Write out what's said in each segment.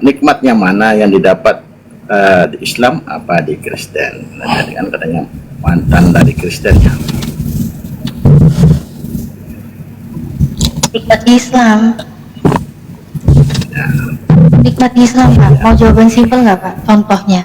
nikmatnya mana yang didapat di Islam apa di Kristen. Nah, jadi kan katanya mantan dari Kristennya. Nikmat Islam. Nikmat Islam, Pak. Mau jawaban simpel nggak, Pak? Contohnya.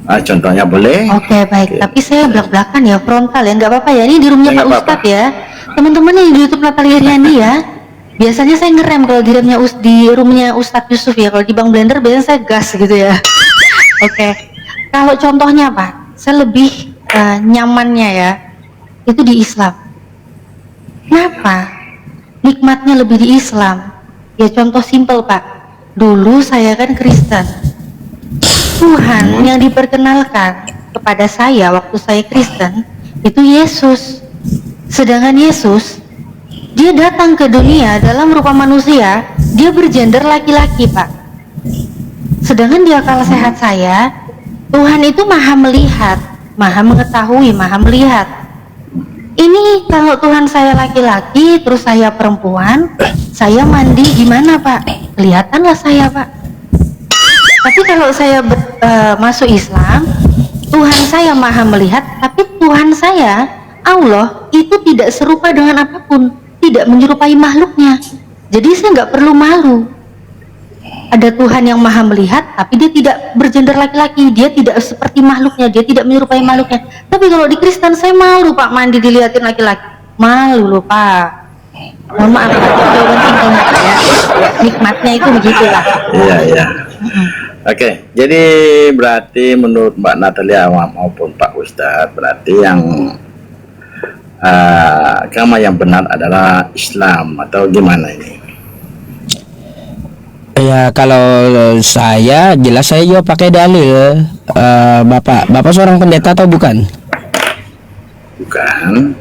Contohnya boleh. Oke, baik. Tapi saya belak-belakan ya, frontal ya. Nggak apa-apa ya. Ini di rumahnya Pak Ustadz ya. Teman-teman yang di YouTube Natalia Riani ya. Biasanya saya ngerem kalau di roomnya Ustadz Yusuf ya. Kalau di Bang Blender biasanya saya gas gitu ya. Oke. Kalau contohnya Pak, saya lebih nyamannya ya, itu di Islam. Kenapa? Nikmatnya lebih di Islam. Ya contoh simpel Pak. Dulu saya kan Kristen. Tuhan yang diperkenalkan kepada saya waktu saya Kristen itu Yesus. Sedangkan Yesus, dia datang ke dunia dalam rupa manusia, dia bergender laki-laki Pak. Sedangkan di akal sehat saya, Tuhan itu maha melihat, maha mengetahui, maha melihat. Ini kalau Tuhan saya laki-laki, terus saya perempuan, saya mandi gimana Pak? Kelihatanlah saya Pak. Tapi kalau saya masuk Islam, Tuhan saya maha melihat, tapi Tuhan saya, Allah, itu tidak serupa dengan apapun, tidak menyerupai makhluknya. Jadi saya nggak perlu malu. Ada Tuhan yang maha melihat, tapi dia tidak bergender laki-laki, dia tidak seperti makhluknya, dia tidak menyerupai makhluknya. Tapi kalau di Kristen saya malu Pak, mandi dilihatin laki-laki, malu loh Pak. Mohon maaf, jawaban singkatnya Pak ya. Nikmatnya itu begitulah. Iya. Oke, jadi berarti menurut Mbak Natalia maupun Pak Ustadz, berarti yang agama yang benar adalah Islam atau gimana ini? Ya kalau saya jelas saya juga pakai dalil. Bapak seorang pendeta atau bukan?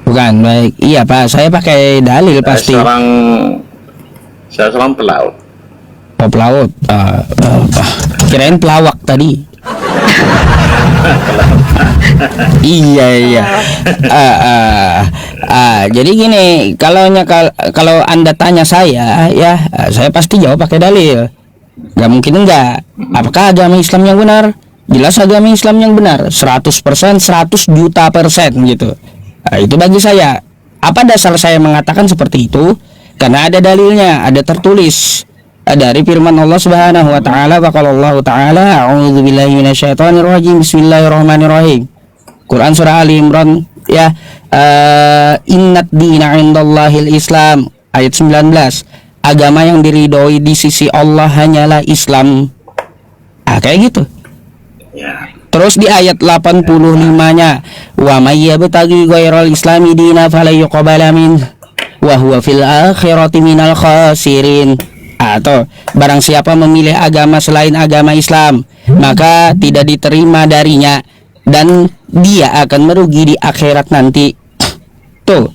Bukan, baik. Iya Pak, saya pakai dalil pasti. Saya seorang pelaut. Oh pelaut, kirain pelawak tadi. Iya. Jadi gini, kalau Anda tanya saya, ya saya pasti jawab pakai dalil. Gak mungkin enggak. Apakah agama Islam yang benar? Jelas agama Islam yang benar, 100%, 100 juta persen gitu. Itu bagi saya. Apa dasar saya mengatakan seperti itu? Karena ada dalilnya, ada tertulis dari firman Allah Subhanahu wa taala, wa qala Allah taala, a'udzubillahi minasyaitonir rajim, bismillahirrahmanirrahim. Quran surah Ali Imran ya, innad dina 'indallahil Islam, ayat 19. Agama yang diridhoi di sisi Allah hanyalah Islam. Kayak gitu. Ya. Terus di ayat 85-nya, wa may yabtaghi ghairal islami dina fala yuqbala min wa huwa fil akhirati minal khasirin. Atau barang siapa memilih agama selain agama Islam, maka tidak diterima darinya dan dia akan merugi di akhirat nanti. Tuh.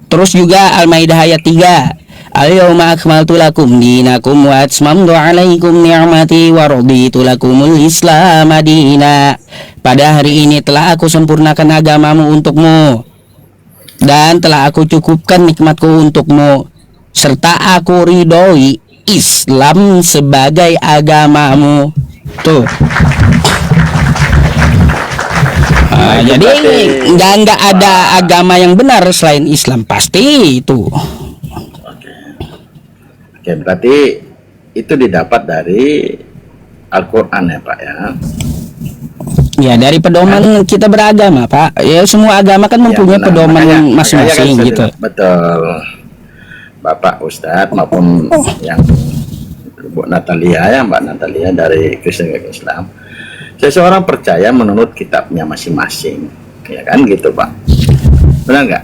Terus juga Al-Maidah ayat 3. Al-yawma akmaltu lakum dinakum wa atmamtu 'alaikum ni'mati wa raditu lakumul Islam madina. Pada hari ini telah aku sempurnakan agamamu untukmu dan telah aku cukupkan nikmatku untukmu, serta aku ridhoi Islam sebagai agamamu. Tuh. Jadi nggak ada agama yang benar selain Islam, pasti itu. Oke, berarti itu didapat dari Al-Quran ya Pak ya? Ya dari pedoman kita beragama Pak. Ya semua agama kan mempunyai pedoman masing-masing gitu. Betul. Bapak Ustadz maupun yang Bu Natalia ya, Mbak Natalia dari Kristen ke Islam, seseorang percaya menurut kitabnya masing-masing, ya kan gitu Pak, benar nggak?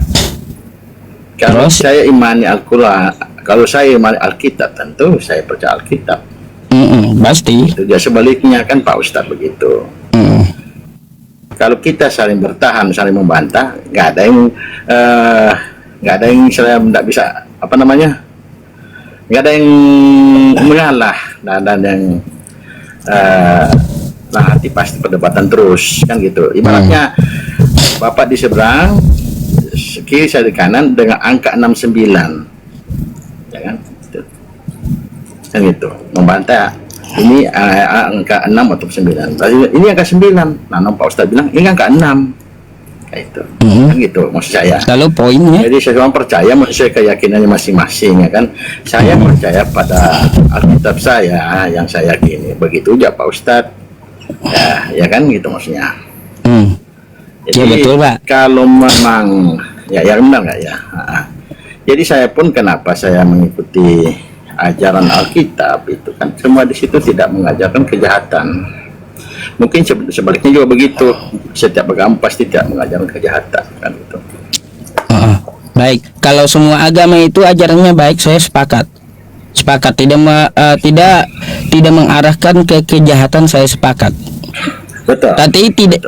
Kalau saya imani Al-Quran, kalau saya imani Alkitab, tentu saya percaya Alkitab. Pasti. Itu dia sebaliknya kan Pak Ustadz begitu. Kalau kita saling bertahan, saling membantah, nggak ada yang saya tidak bisa apa namanya, nggak ada yang mengalah dan yang nanti pasti perdebatan terus kan gitu. Ibaratnya Bapak di seberang, kiri saya di kanan dengan angka 69, ya kan? kan gitu, membantah ini angka 6 atau 9. Ini angka 9. Nah, Pak Ustadz bilang ini angka 6. Kayak itu. Kan gitu maksud saya. Lalu poinnya? Jadi saya percaya sesuai keyakinannya masing-masing ya kan. Saya percaya pada Alkitab saya yang saya yakini. Begitu juga Pak Ustadz. Ya kan gitu maksudnya. Jadi Ya betul, Pak. kalau memang ya benar nggak ya. Jadi saya pun kenapa saya mengikuti ajaran Alkitab itu kan semua di situ tidak mengajarkan kejahatan. Mungkin sebaliknya juga begitu. Setiap agama pasti tidak mengajarkan kejahatan kan gitu. Baik, kalau semua agama itu ajarannya baik, saya sepakat. Tidak mengarahkan ke kejahatan, saya sepakat. Betul.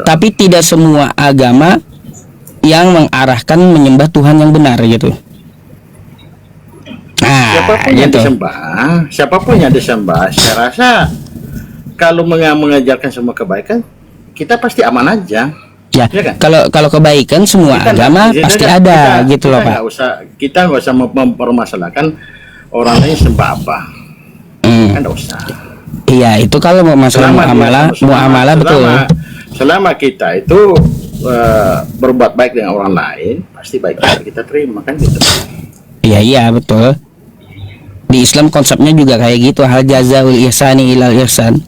Tapi tidak semua agama yang mengarahkan menyembah Tuhan yang benar gitu. Siapapun yang disembah, saya rasa kalau mengajarkan semua kebaikan, kita pasti aman aja. Ya kan? Kalau kebaikan semua agama pasti ada gitu loh, Pak. Kita nggak usah mempermasalahkan orang lain sembah apa. Kan nggak usah. Iya, itu kalau masalah muamalah betul. Selama kita itu berbuat baik dengan orang lain, pasti baik kita terima kan gitu. Iya betul. Di Islam konsepnya juga kayak gitu, hal jazaul ihsani ilal ihsan.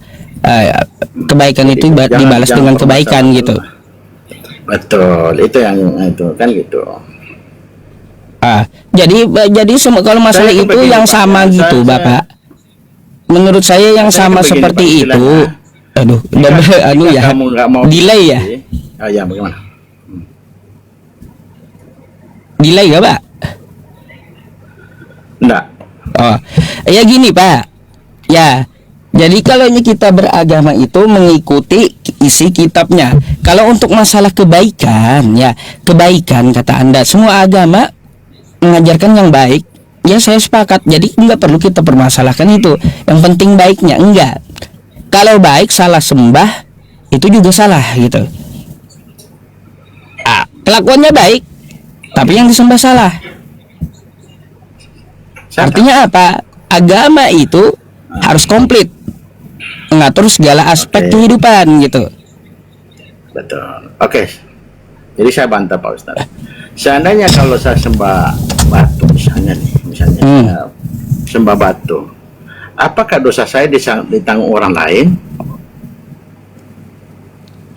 Kebaikan itu dibalas dengan kebaikan gitu. Betul, itu yang itu kan gitu. Jadi kalau masalah itu yang sama gitu, Bapak. Menurut saya yang sama seperti itu. Delay ya? Ya bagaimana? Delay gak, Pak? Enggak. Ya gini, Pak. Ya, jadi kalau kita beragama itu mengikuti isi kitabnya. Kalau untuk masalah kebaikan, ya kebaikan kata Anda, semua agama mengajarkan yang baik. Ya saya sepakat. Jadi enggak perlu kita permasalahkan itu. Yang penting baiknya, enggak. Kalau baik salah sembah itu juga salah gitu. Kelakuannya baik, tapi yang disembah salah. Artinya apa? Agama itu harus komplit, mengatur segala aspek kehidupan gitu. Betul. Oke. Jadi saya bantah Pak Ustadz. Seandainya kalau saya sembah batu misalnya saya sembah batu, apakah dosa saya ditanggung orang lain?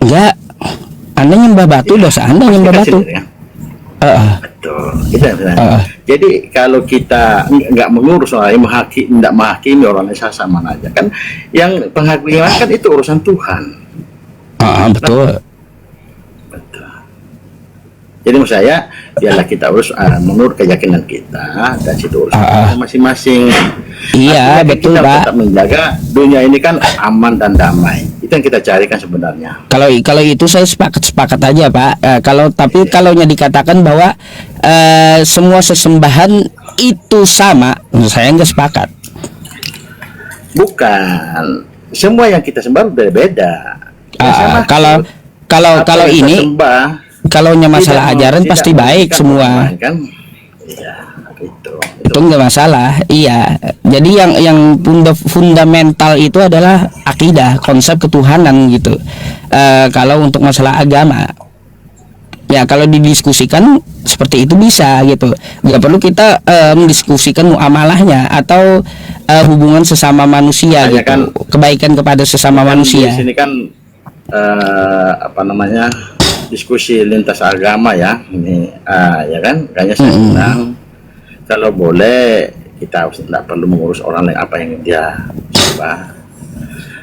Enggak. Anda nyembah batu, dosa Anda nyembah batu. Ya? Betul. Jadi kalau kita nggak mengurus orang lain, tidak menghakimi orang lain, sama aja kan. Yang penghakiman kan itu urusan Tuhan. Betul. Jadi menurut saya biarlah kita urus menurut keyakinan kita dan situ urusan masing-masing. Iya betul, kita Pak. Tetap menjaga dunia ini kan aman dan damai. Itu yang kita carikan sebenarnya. Kalau itu saya sepakat aja, Pak. Kalau dikatakan bahwa semua sesembahan itu sama, saya nggak sepakat. Bukan. Semua yang kita sembah berbeda. Kalau ini sembah, kalau masalah ajaran pasti baik semua. Kan? Iya, itu nggak masalah. Iya. Jadi yang fundamental itu adalah akidah, konsep ketuhanan gitu. Kalau untuk masalah agama, ya kalau didiskusikan seperti itu bisa gitu. Nggak perlu kita mendiskusikan muamalahnya atau hubungan sesama manusia gitu. Kan, kebaikan kepada sesama manusia. Di sini kan diskusi lintas agama ya. Ini ya kan, kayaknya saya bilang kalau boleh kita tidak perlu mengurus orang lain apa yang dia sembah.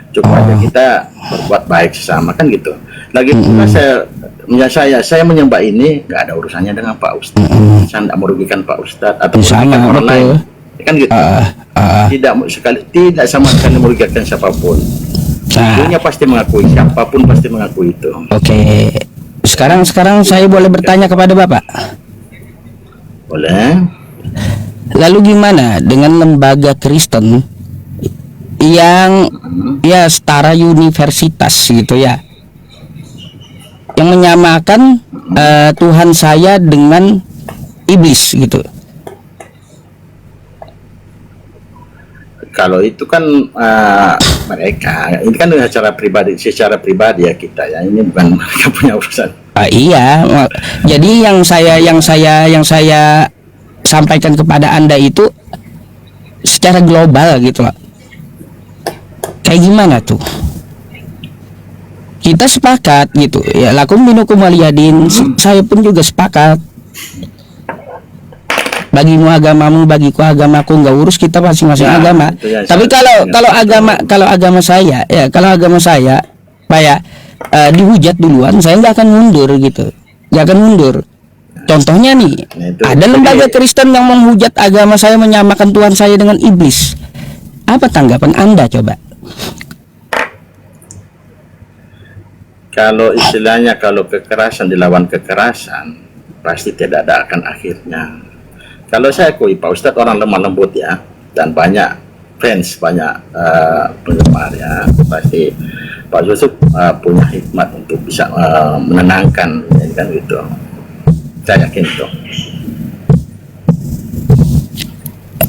Cukup aja kita berbuat baik sesama kan gitu. Lagi pula saya menyembah ini nggak ada urusannya dengan Pak Ustadz. Saya tidak merugikan Pak Ustadz atau merugikan orang lain. Kan gitu. Tidak sama sekali merugikan siapapun. Dunia pasti mengakui, siapapun pasti mengakui itu. Oke. Sekarang saya boleh bertanya kepada Bapak? Boleh. Lalu gimana dengan lembaga Kristen yang ya setara universitas gitu ya, yang menyamakan Tuhan saya dengan iblis gitu? kalau itu kan mereka, ini kan secara pribadi ya kita ya, ini bukan mereka punya urusan. Iya, jadi yang saya sampaikan kepada Anda itu secara global gitu loh. Kayak gimana tuh? Kita sepakat gitu ya, lakum dinukum waliyadin. Saya pun juga sepakat, bagimu agamamu, bagiku agamaku, nggak urus kita masing-masing Ya, agama. itu ya, Tapi kalau agama saya ya, kalau agama saya Pak ya, dihujat duluan, saya nggak akan mundur gitu, nggak akan mundur. Contohnya nih, Nah, itu. ada lembaga Kristen yang menghujat agama saya, menyamakan Tuhan saya dengan iblis. Apa tanggapan Anda coba? Kalau istilahnya, kalau kekerasan dilawan kekerasan, pasti tidak ada akan akhirnya. Kalau saya akui Pak Ustadz orang lemah lembut ya, dan banyak fans, banyak penggemar ya, pasti Pak Yusuf punya hikmat untuk bisa menenangkan, ya, kan gitu. Saya yakin itu.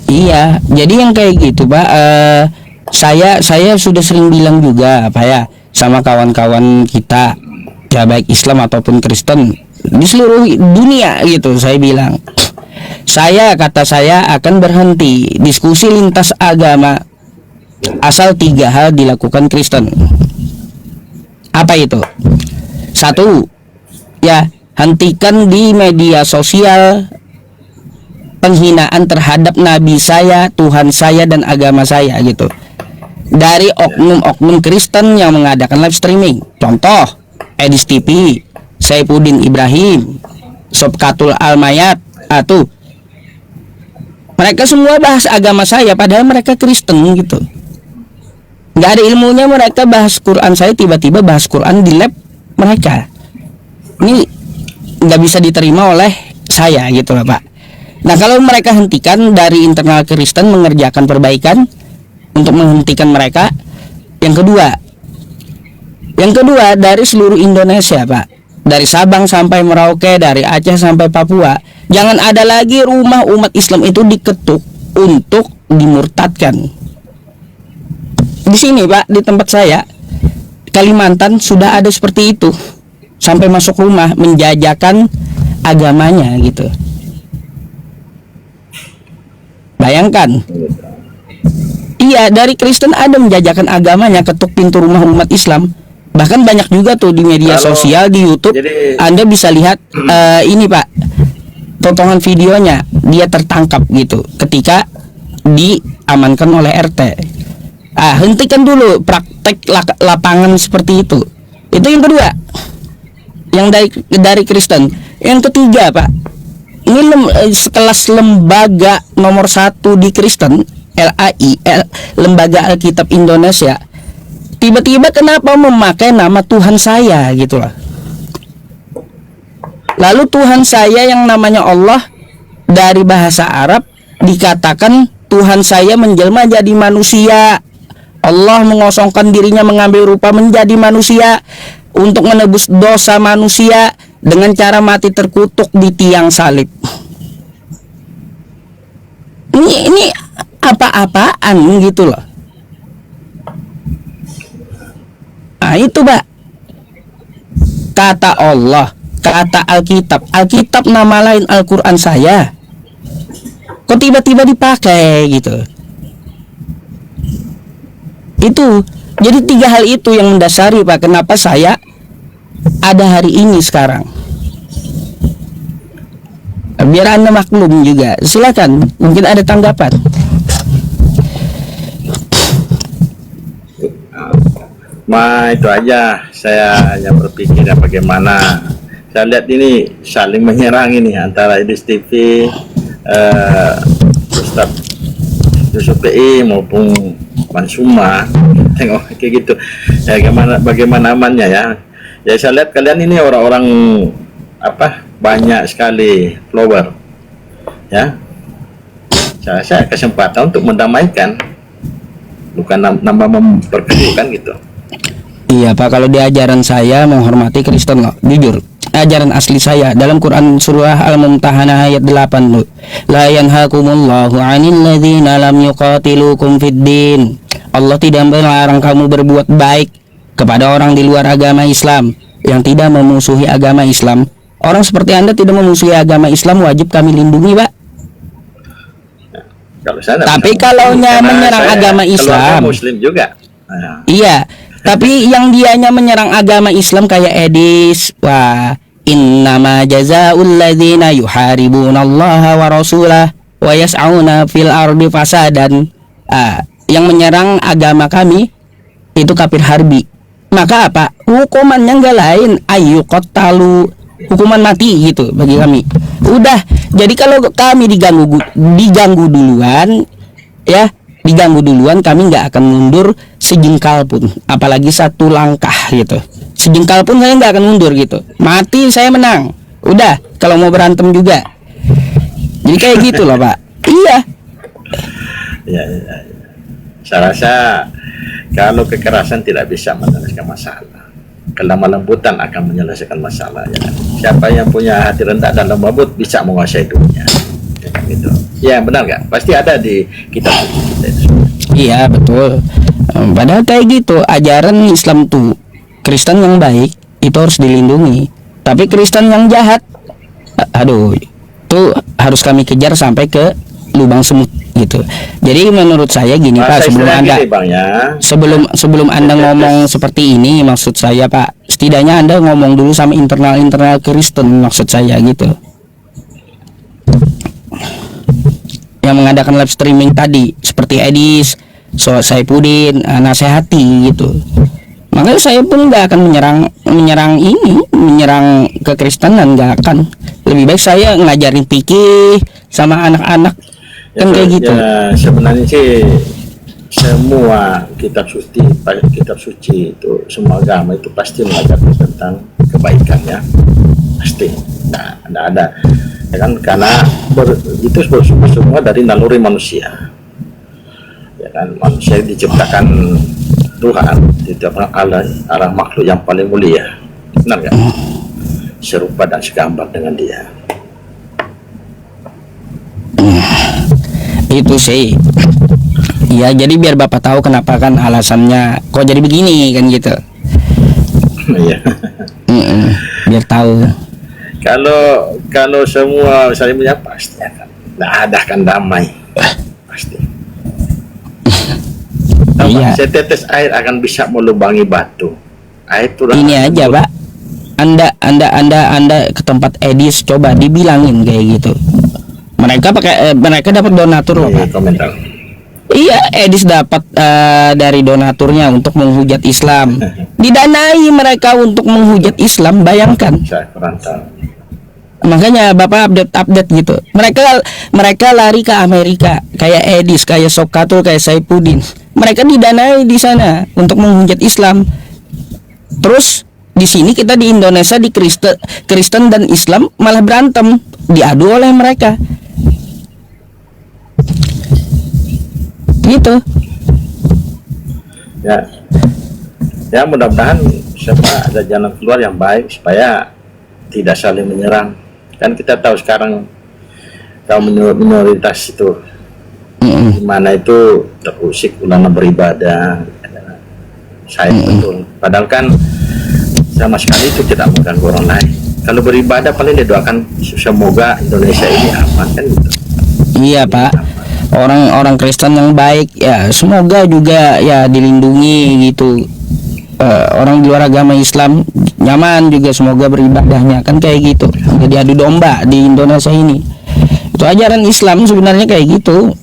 Iya, jadi yang kayak gitu Pak, saya sudah sering bilang juga Pak ya, sama kawan-kawan kita ya, baik Islam ataupun Kristen di seluruh dunia gitu, saya bilang, kata saya akan berhenti diskusi lintas agama asal 3 hal dilakukan Kristen. Apa itu? 1, ya, hentikan di media sosial penghinaan terhadap nabi saya, Tuhan saya, dan agama saya gitu, dari oknum-oknum Kristen yang mengadakan live streaming. Contoh, Edis TV, Saifuddin Ibrahim, Sobkatul Almayat, tuh mereka semua bahas agama saya padahal mereka Kristen gitu. Nggak ada ilmunya, mereka bahas Quran, saya tiba-tiba bahas Quran di lab mereka. Ini nggak bisa diterima oleh saya gitu lah Pak. Nah, kalau mereka hentikan dari internal Kristen mengerjakan perbaikan untuk menghentikan mereka. Yang kedua dari seluruh Indonesia Pak, dari Sabang sampai Merauke, dari Aceh sampai Papua, jangan ada lagi rumah umat Islam itu diketuk untuk dimurtadkan. Di sini Pak, di tempat saya, Kalimantan, sudah ada seperti itu, sampai masuk rumah menjajakan agamanya gitu. Bayangkan. Iya, dari Kristen ada menjajakan agamanya, ketuk pintu rumah umat Islam. Bahkan banyak juga tuh di media sosial, di YouTube. Jadi, Anda bisa lihat ini Pak, potongan videonya, dia tertangkap gitu ketika diamankan oleh RT. Hentikan dulu praktek lapangan seperti itu. Itu yang kedua, yang dari Kristen. Yang ketiga Pak, ini sekelas lembaga nomor 1 di Kristen, LAI, Lembaga Alkitab Indonesia, tiba-tiba kenapa memakai nama Tuhan saya gitu lah. Lalu Tuhan saya yang namanya Allah, dari bahasa Arab dikatakan Tuhan saya menjelma jadi manusia. Allah mengosongkan dirinya, mengambil rupa menjadi manusia untuk menebus dosa manusia dengan cara mati terkutuk di tiang salib. Ini apa-apaan gitu loh. Nah itu Pak, kata Allah, kata Alkitab nama lain Al-Quran saya, kok tiba-tiba dipakai gitu. Itu jadi 3 hal itu yang mendasari Pak, kenapa saya ada hari ini sekarang. Biar Anda maklum juga. Silakan, mungkin ada tanggapan. itu aja. Saya hanya berpikir ya bagaimana. Saya lihat ini saling menyerang ini antara Edis TV, Ustaz Yusuf PI maupun Mansuma. Tengok kayak gitu. Ya bagaimana amannya ya. Ya saya lihat kalian ini orang-orang banyak sekali follower. Ya. Saya kesempatan untuk mendamaikan, bukan nambah memperkeruh kan gitu. Iya Pak, kalau di ajaran saya menghormati Kristen loh, jujur. ajaran asli saya dalam Quran surah Al-Mumtahanah ayat 8 tuh. La yanhakumullahu 'anil ladzina lam yuqatilukum fid din. Allah tidak melarang kamu berbuat baik kepada orang di luar agama Islam yang tidak memusuhi agama Islam. Orang seperti Anda tidak memusuhi agama Islam, wajib kami lindungi, Pak. Kalau saya Tapi kalau menyerang agama Islam, Muslim juga. Nah, iya, tapi yang dianya menyerang agama Islam kayak Edis, wah, innama jazaa'ul ladzina yuharibunallaha wa rasulah wa yas'auna fil ardi fasadan. Yang menyerang agama kami itu kafir harbi. Maka apa? Hukumannya enggak lain ayyuqattalu, hukuman mati gitu bagi kami. Udah, jadi kalau kami diganggu duluan, ya, diganggu duluan, kami nggak akan mundur sejengkal pun, apalagi satu langkah gitu. Sejengkal pun saya nggak akan mundur gitu. Mati saya menang. Udah, kalau mau berantem juga. Jadi kayak gitu loh, Pak. Iya. ya. Saya rasa kalau kekerasan tidak bisa menyelesaikan masalah, kelemah lembutan akan menyelesaikan masalah. Ya. Siapa yang punya hati rendah dan lembut lembut bisa menguasai dunia. Ya, gitu. Ya benar nggak? Pasti ada di kitab suci kita itu. Iya betul. Padahal kayak gitu ajaran Islam tuh, Kristen yang baik itu harus dilindungi. Tapi Kristen yang jahat, aduh, itu harus kami kejar sampai ke lubang semut gitu. Jadi menurut saya gini Pak, sebelum Anda ngomong seperti ini, maksud saya Pak, setidaknya Anda ngomong dulu sama internal Kristen, maksud saya gitu. Yang mengadakan live streaming tadi seperti Edis, Saipudin, nasihati gitu. Makanya saya pun nggak akan menyerang kekristenan, nggak akan. Lebih baik saya ngajarin fikih sama anak-anak, kan kayak gitu. Ya, sebenarnya sih semua kitab suci itu, semua agama itu pasti mengajarkan tentang kebaikan, ya, pasti. Nah, ada ya kan, karena itu semua dari naluri manusia, ya kan. Manusia diciptakan Tuhan, diciptakan Allah makhluk yang paling mulia, benar nggak? Serupa dan segambar dengan Dia. Itu sih. Ya, jadi biar Bapak tahu kenapa kan alasannya kok jadi begini kan gitu. Iya. Biar tahu. Kalau semua misalnya pasti akan akan damai, pasti. Iya. Setetes air akan bisa melubangi batu. Air itu ini aja Pak, Anda ke tempat Edis, coba dibilangin kayak gitu. Mereka dapat donatur loh Pak. Komentar. Iya, Edis dapat dari donaturnya untuk menghujat Islam. Didanai mereka untuk menghujat Islam, bayangkan. Saya kurang tahu. Makanya Bapak update gitu. Mereka lari ke Amerika, kayak Edis, kayak Sokatul, kayak Saipudin. Mereka didanai di sana untuk menghujat Islam. Terus di sini kita di Indonesia, di Kristen dan Islam malah berantem, diadu oleh mereka. Gitu. Ya mudah-mudahan semua ada jalan keluar yang baik supaya tidak saling menyerang. Kan kita tahu sekarang kaum minoritas itu di mana itu terusik ulama beribadah, saya betul. Padahal kan sama sekali itu tidak mengganggu orang lain. Kalau beribadah paling didoakan semoga Indonesia ini aman, kan gitu. Iya Pak. Orang Kristen yang baik ya semoga juga ya dilindungi gitu. Orang di luar agama Islam nyaman juga semoga beribadahnya, kan kayak gitu. Jadi adu domba di Indonesia ini. Itu ajaran Islam sebenarnya kayak gitu.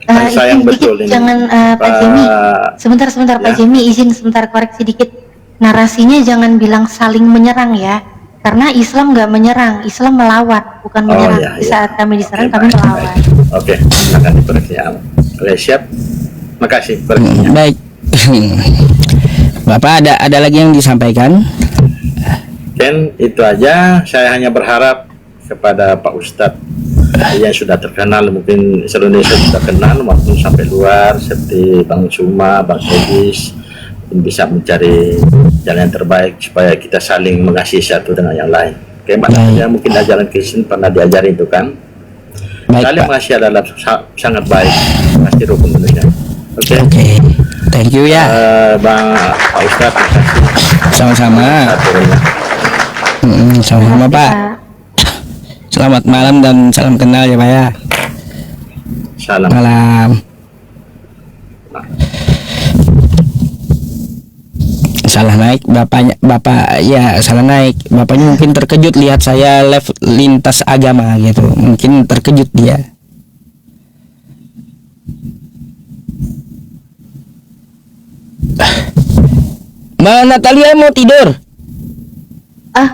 Sayang betul ini. Jangan Pak Jemi, sebentar Pak Jemi, izin sebentar koreksi dikit. Narasinya jangan bilang saling menyerang ya, karena Islam nggak menyerang, Islam melawan, bukan menyerang. Di saat kami diserang, kami melawan. Oke, akan dikoreksi. Oke, siap. Makasih. Baik. Bapak ada lagi yang disampaikan? Dan itu aja. Saya hanya berharap kepada Pak Ustadz yang sudah terkenal, mungkin seluruh Indonesia sudah kenal maupun sampai luar, seperti Bang Cuma, Bang Edis, bisa mencari jalan yang terbaik supaya kita saling mengasihi satu dengan yang lain. Kayak Mbak Baik. Natalia mungkin ajaran Kristen pernah diajarin itu kan. Baik, Saling Pak. mengasihi adalah sangat baik, pasti rukun manusia. Oke. Oke. Thank you ya. Bang Pak Ustadz, terima kasih. Sama-sama. Aturnya. Sama-sama, Pak. Selamat malam dan salam kenal ya, Pak ya. Salam. Malam. Salah naik bapaknya, bapak ya salah naik. Bapaknya mungkin terkejut lihat saya live lintas agama gitu. Mungkin terkejut dia. Mbak Natalia mau tidur? Ah,